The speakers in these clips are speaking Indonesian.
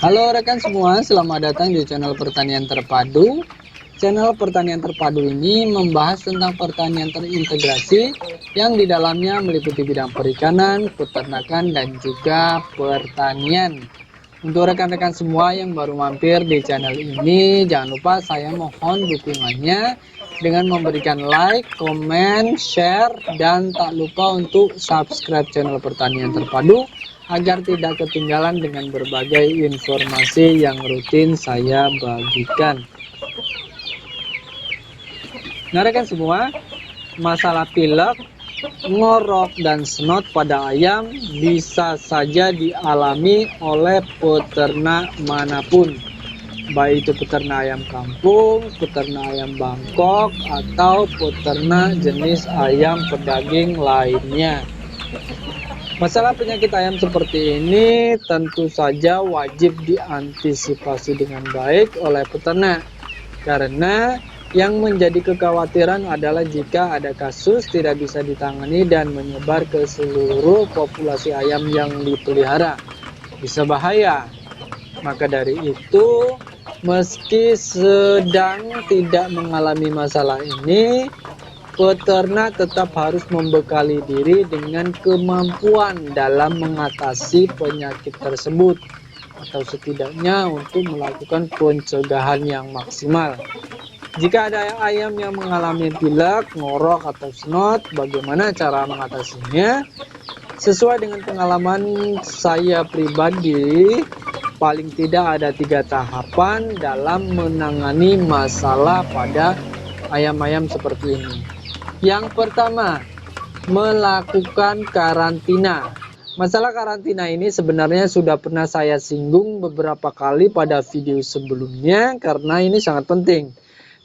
Halo rekan semua, selamat datang di channel Pertanian Terpadu. Channel Pertanian Terpadu ini membahas tentang pertanian terintegrasi yang di dalamnya meliputi bidang perikanan, peternakan, dan juga pertanian. Untuk rekan-rekan semua yang baru mampir di channel ini, jangan lupa saya mohon dukungannya dengan memberikan like, komen, share, dan tak lupa untuk subscribe channel Pertanian Terpadu agar tidak ketinggalan dengan berbagai informasi yang rutin saya bagikan. Nah rekan semua, masalah pilek, ngorok, dan snot pada ayam bisa saja dialami oleh peternak manapun, baik itu peternak ayam kampung, peternak ayam Bangkok, atau peternak jenis ayam pedaging lainnya. Masalah penyakit ayam seperti ini tentu saja wajib diantisipasi dengan baik oleh peternak, karena yang menjadi kekhawatiran adalah jika ada kasus tidak bisa ditangani dan menyebar ke seluruh populasi ayam yang dipelihara, bisa bahaya. Maka dari itu, meski sedang tidak mengalami masalah ini, peternak tetap harus membekali diri dengan kemampuan dalam mengatasi penyakit tersebut, atau setidaknya untuk melakukan pencegahan yang maksimal. Jika ada ayam yang mengalami pilek, ngorok, atau snot, bagaimana cara mengatasinya? Sesuai dengan pengalaman saya pribadi, paling tidak ada 3 tahapan dalam menangani masalah pada ayam-ayam seperti ini. Yang pertama, melakukan karantina. Masalah karantina ini sebenarnya sudah pernah saya singgung beberapa kali pada video sebelumnya karena ini sangat penting.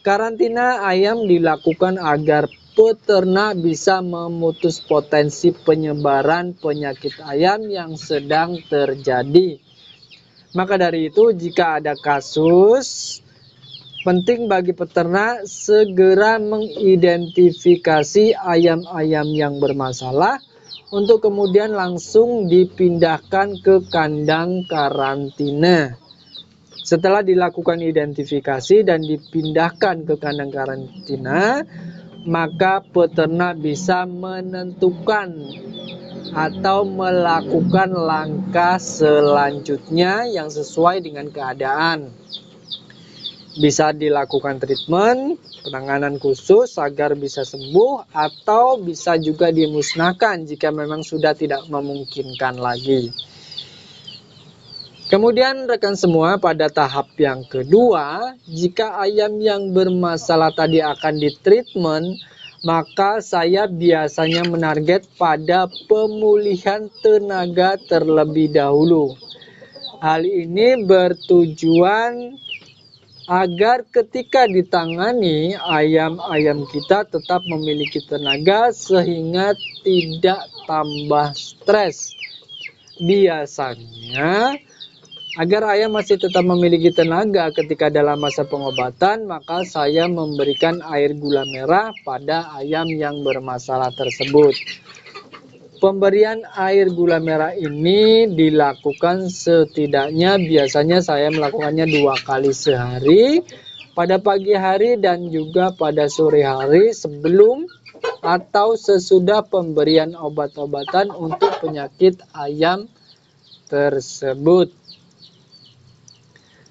Karantina ayam dilakukan agar peternak bisa memutus potensi penyebaran penyakit ayam yang sedang terjadi. Maka dari itu, jika ada kasus, penting bagi peternak segera mengidentifikasi ayam-ayam yang bermasalah untuk kemudian langsung dipindahkan ke kandang karantina. Setelah dilakukan identifikasi dan dipindahkan ke kandang karantina, maka peternak bisa menentukan atau melakukan langkah selanjutnya yang sesuai dengan keadaan. Bisa dilakukan treatment, penanganan khusus agar bisa sembuh, atau bisa juga dimusnahkan jika memang sudah tidak memungkinkan lagi. Kemudian rekan semua, pada tahap yang kedua, jika ayam yang bermasalah tadi akan ditreatment, maka saya biasanya menarget pada pemulihan tenaga terlebih dahulu. Hal ini bertujuan agar ketika ditangani, ayam-ayam kita tetap memiliki tenaga sehingga tidak tambah stres. Biasanya, agar ayam masih tetap memiliki tenaga ketika dalam masa pengobatan, maka saya memberikan air gula merah pada ayam yang bermasalah tersebut. Pemberian air gula merah ini dilakukan setidaknya, biasanya saya melakukannya 2 kali sehari, pada pagi hari dan juga pada sore hari sebelum atau sesudah pemberian obat-obatan untuk penyakit ayam tersebut.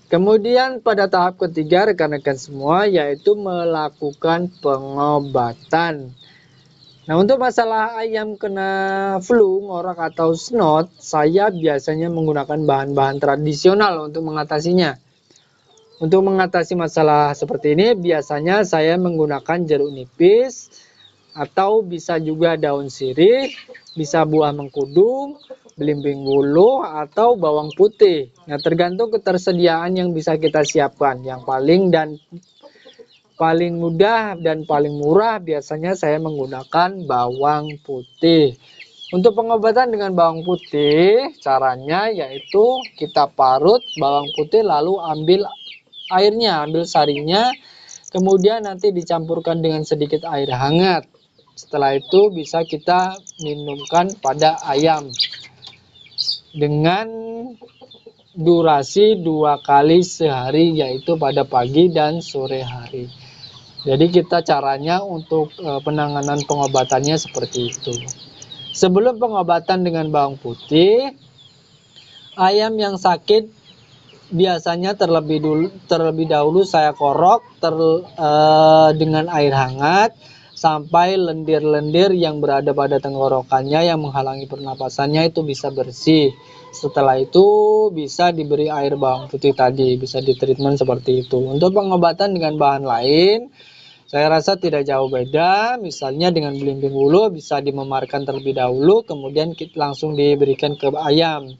Kemudian pada tahap ketiga rekan-rekan semua, yaitu melakukan pengobatan. Nah, untuk masalah ayam kena flu, ngorok, atau snot, saya biasanya menggunakan bahan-bahan tradisional untuk mengatasinya. Untuk mengatasi masalah seperti ini, biasanya saya menggunakan jeruk nipis, atau bisa juga daun sirih, bisa buah mengkudu, belimbing bulu, atau bawang putih. Nah, tergantung ketersediaan yang bisa kita siapkan. Yang paling mudah dan paling murah biasanya saya menggunakan bawang putih. Untuk pengobatan dengan bawang putih, caranya yaitu kita parut bawang putih lalu ambil airnya, ambil sarinya, kemudian nanti dicampurkan dengan sedikit air hangat. Setelah itu bisa kita minumkan pada ayam dengan durasi 2 kali sehari, yaitu pada pagi dan sore hari. Jadi kita caranya untuk penanganan pengobatannya seperti itu. Sebelum pengobatan dengan bawang putih, ayam yang sakit biasanya terlebih dahulu saya korok dengan air hangat sampai lendir-lendir yang berada pada tenggorokannya yang menghalangi pernapasannya itu bisa bersih. Setelah itu bisa diberi air bawang putih tadi, bisa ditreatment seperti itu. Untuk pengobatan dengan bahan lain, saya rasa tidak jauh beda. Misalnya dengan belimbing ulu bisa dimemarkan terlebih dahulu, kemudian langsung diberikan ke ayam.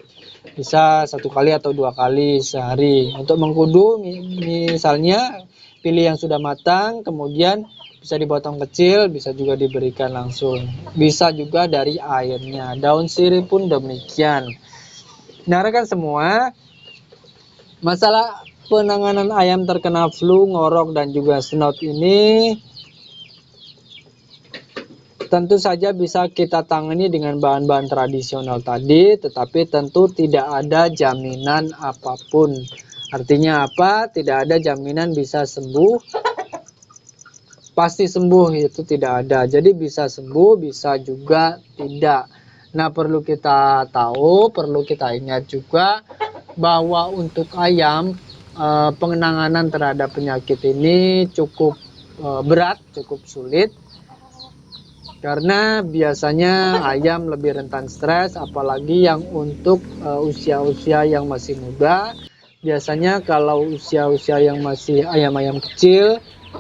Bisa 1 kali atau 2 kali sehari. Untuk mengkudu misalnya pilih yang sudah matang, kemudian bisa dipotong kecil, bisa juga diberikan langsung. Bisa juga dari airnya. Daun sirih pun demikian. Nah, rekan semua, masalah penanganan ayam terkena flu, ngorok, dan juga snot ini tentu saja bisa kita tangani dengan bahan-bahan tradisional tadi, tetapi tentu tidak ada jaminan apapun. Artinya apa? Tidak ada jaminan bisa sembuh, pasti sembuh, itu tidak ada. Jadi bisa sembuh, bisa juga tidak. Nah, perlu kita tahu, perlu kita ingat juga bahwa untuk ayam penanganan terhadap penyakit ini cukup berat, cukup sulit. Karena biasanya ayam lebih rentan stres, apalagi yang untuk usia-usia yang masih muda. Biasanya kalau usia-usia yang masih ayam-ayam kecil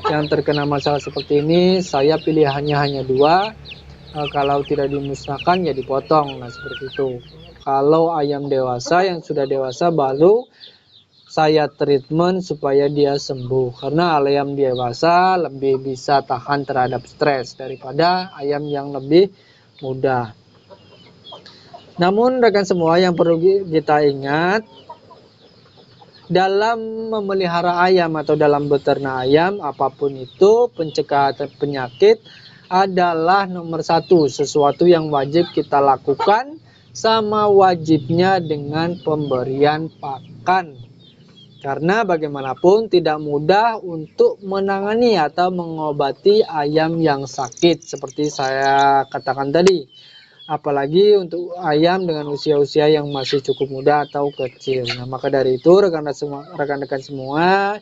yang terkena masalah seperti ini, saya pilihannya hanya 2. Kalau tidak dimusnahkan ya dipotong. Nah, seperti itu. Kalau ayam dewasa yang sudah dewasa baru saya treatment supaya dia sembuh, karena ayam dewasa lebih bisa tahan terhadap stres daripada ayam yang lebih muda. Namun rekan semua, yang perlu kita ingat dalam memelihara ayam atau dalam beternak ayam apapun itu, pencegahan penyakit adalah nomor 1, sesuatu yang wajib kita lakukan sama wajibnya dengan pemberian pakan. Karena bagaimanapun tidak mudah untuk menangani atau mengobati ayam yang sakit seperti saya katakan tadi. Apalagi untuk ayam dengan usia-usia yang masih cukup muda atau kecil. Nah, maka dari itu rekan-rekan semua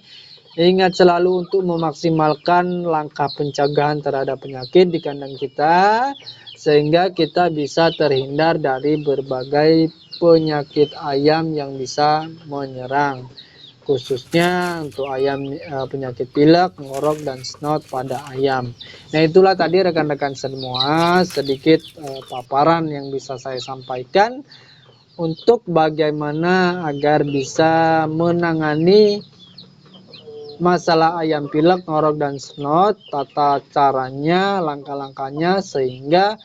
ingat selalu untuk memaksimalkan langkah pencegahan terhadap penyakit di kandang kita, sehingga kita bisa terhindar dari berbagai penyakit ayam yang bisa menyerang. Khususnya untuk ayam penyakit pilek, ngorok, dan snot pada ayam. Nah, itulah tadi rekan-rekan semua sedikit paparan yang bisa saya sampaikan untuk bagaimana agar bisa menangani masalah ayam pilek, ngorok, dan snot, tata caranya, langkah-langkahnya, sehingga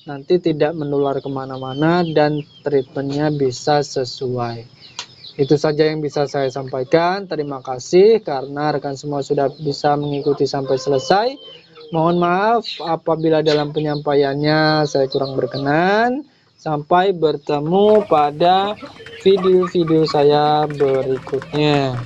nanti tidak menular kemana-mana dan treatmentnya bisa sesuai. Itu saja yang bisa saya sampaikan. Terima kasih karena rekan semua sudah bisa mengikuti sampai selesai. Mohon maaf apabila dalam penyampaiannya saya kurang berkenan. Sampai bertemu pada video-video saya berikutnya.